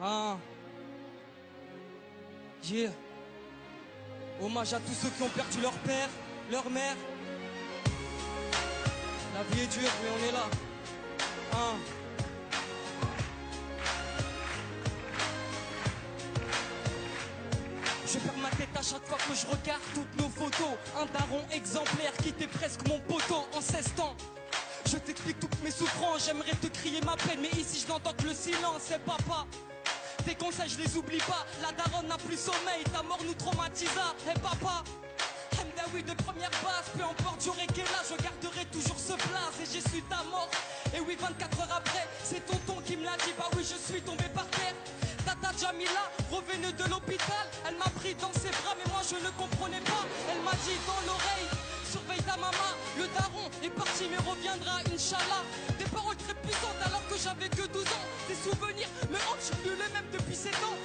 Ah. Yeah. Hommage à tous ceux qui ont perdu leur père, leur mère. La vie est dure, mais on est là. Ah. Je perds ma tête à chaque fois que je regarde toutes nos photos. Un daron exemplaire qui était presque mon poteau en 16 ans. Je t'explique toutes mes souffrances, j'aimerais te crier ma peine, mais ici je n'entends que le silence, c'est papa. Tes conseils je les oublie pas, la daronne n'a plus sommeil, ta mort nous traumatisa. Et papa, Mdawi de première base, peu importe j'aurai quel âge, je garderai toujours ce blaze et j'ai su ta mort. Et oui 24 heures après, c'est tonton qui me l'a dit, bah oui je suis tombé par terre. Tata Jamila, revenue de l'hôpital, elle m'a pris dans ses bras mais moi je ne comprenais pas. Elle m'a dit dans l'oreille, surveille ta maman, le daron est parti mais reviendra Inch'Allah. Des paroles très puissantes alors que j'avais que 12 ans. Des souvenirs me hantent, je suis plus le même depuis 7 ans.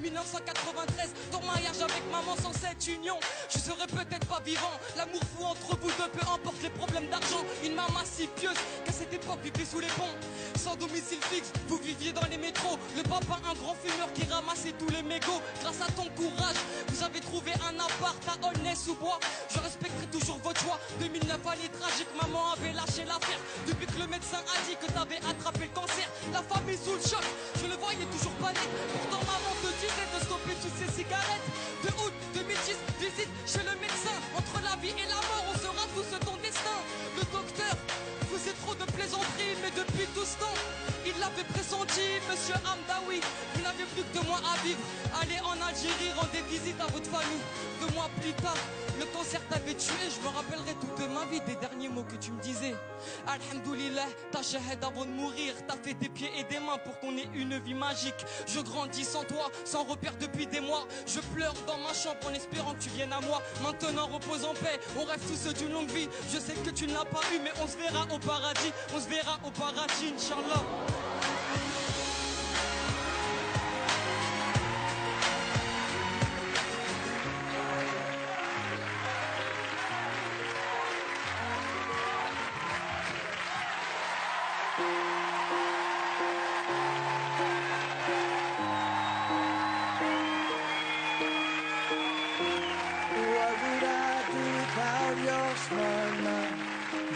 1993, ton mariage avec maman sans cette union, je serais peut-être pas vivant. L'amour fou entre vous deux, peu importe les problèmes d'argent. Une maman si pieuse qu'à cette époque vivait sous les ponts. Sans domicile fixe, vous viviez dans les métros. Le papa un grand fumeur qui ramassait tous les mégots. Grâce à ton courage, vous avez trouvé un appart à Aulnay-sous-Bois. Je respecterai toujours votre choix. 2009 année tragique, maman avait lâché l'affaire. Depuis que le médecin a dit que t'avais attrapé le cancer. La famille sous le choc, je le voyais toujours pas net. Pourtant maman te disait de stopper toutes ces cigarettes. De août 2010, visite chez le médecin. Entre la vie et la mort, on sera tous ton destin. Le docteur faisait trop de plaisanteries, mais depuis tout ce temps, il l'avait pressenti, monsieur Hamdaoui. Vous n'avez plus que 2 mois à vivre. Allez en Algérie, rendez visite à votre famille. 2 mois plus tard, le cancer t'avait tué. Je me rappellerai toute ma vie des derniers mots que tu me disais. Alhamdoulilah, t'as shahid avant de mourir. T'as fait des pieds et des mains pour qu'on ait une vie magique. Je grandis sans toi, sans repère depuis des mois. Je pleure dans ma chambre en espérant que tu viennes à moi. Maintenant repose en paix, on rêve tous d'une longue vie. Je sais que tu ne l'as pas eu, mais on se verra au paradis. On se verra au paradis, Inch'Allah.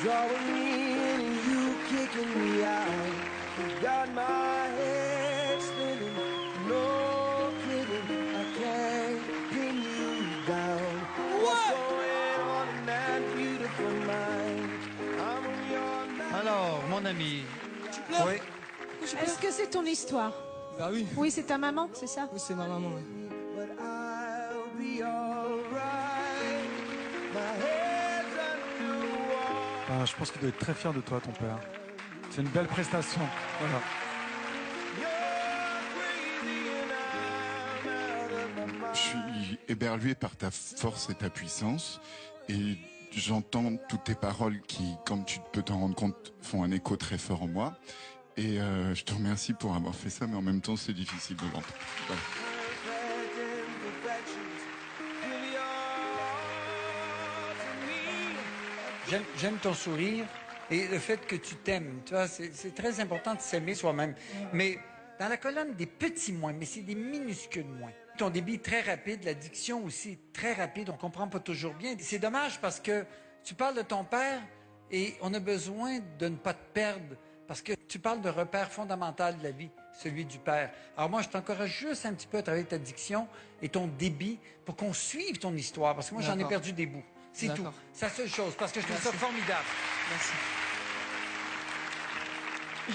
Drawing me in and you kicking me out. You got my head spinning, no kidding. I can't pin you down. What's going on in that beautiful mind? I'm on your mind. Alors, mon ami. Tu pleures? Oui. Est-ce que c'est ton histoire? Bah oui. Oui, c'est ta maman, c'est ça? Oui, c'est ma maman. Oui. But I'll be alright. My head's underwater. Je pense qu'il doit être très fier de toi, ton père. C'est une belle prestation. Voilà. Je suis éberlué par ta force et ta puissance. Et j'entends toutes tes paroles qui, comme tu peux t'en rendre compte, font un écho très fort en moi. Et je te remercie pour avoir fait ça, mais en même temps, c'est difficile de l'entendre. Voilà. J'aime ton sourire et le fait que tu t'aimes. Tu vois, c'est très important de s'aimer soi-même. Mais dans la colonne des petits moins, mais c'est des minuscules moins. Ton débit est très rapide, la diction aussi est très rapide, on comprend pas toujours bien. C'est dommage parce que tu parles de ton père et on a besoin de ne pas te perdre parce que tu parles de repère fondamental de la vie, celui du père. Alors moi, je t'encourage juste un petit peu à travailler ta diction et ton débit pour qu'on suive ton histoire parce que moi, j'en ai perdu des bouts. C'est tout. C'est la seule chose, parce que je trouve ça formidable. Merci.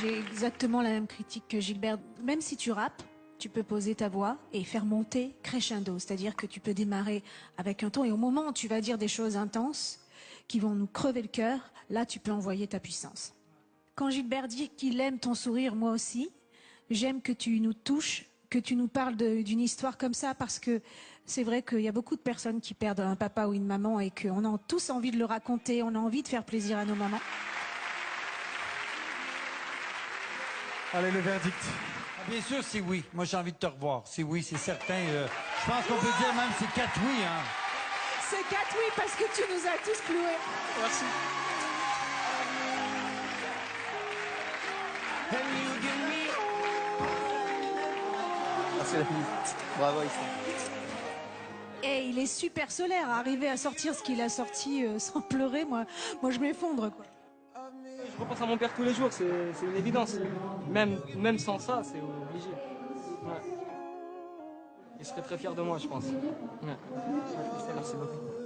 J'ai exactement la même critique que Gilbert. Même si tu rappes, tu peux poser ta voix et faire monter crescendo. C'est-à-dire que tu peux démarrer avec un ton et au moment où tu vas dire des choses intenses qui vont nous crever le cœur, là, tu peux envoyer ta puissance. Quand Gilbert dit qu'il aime ton sourire, moi aussi, j'aime que tu nous touches, que tu nous parles d'une histoire comme ça parce que c'est vrai qu'il y a beaucoup de personnes qui perdent un papa ou une maman et qu'on a tous envie de le raconter, on a envie de faire plaisir à nos mamans. Allez, le verdict. Bien sûr, c'est oui. Moi, j'ai envie de te revoir. C'est oui, c'est certain. Je pense qu'on peut dire même c'est 4 oui. Hein. C'est 4 oui parce que tu nous as tous cloués. Merci. c'est la vie. Bravo, Issa. Et il est super solaire, arriver à sortir ce qu'il a sorti sans pleurer, moi je m'effondre, quoi. Je repense à mon père tous les jours, c'est une évidence. Même sans ça, c'est obligé. Ouais. Il serait très fier de moi, je pense. Ouais. Merci beaucoup.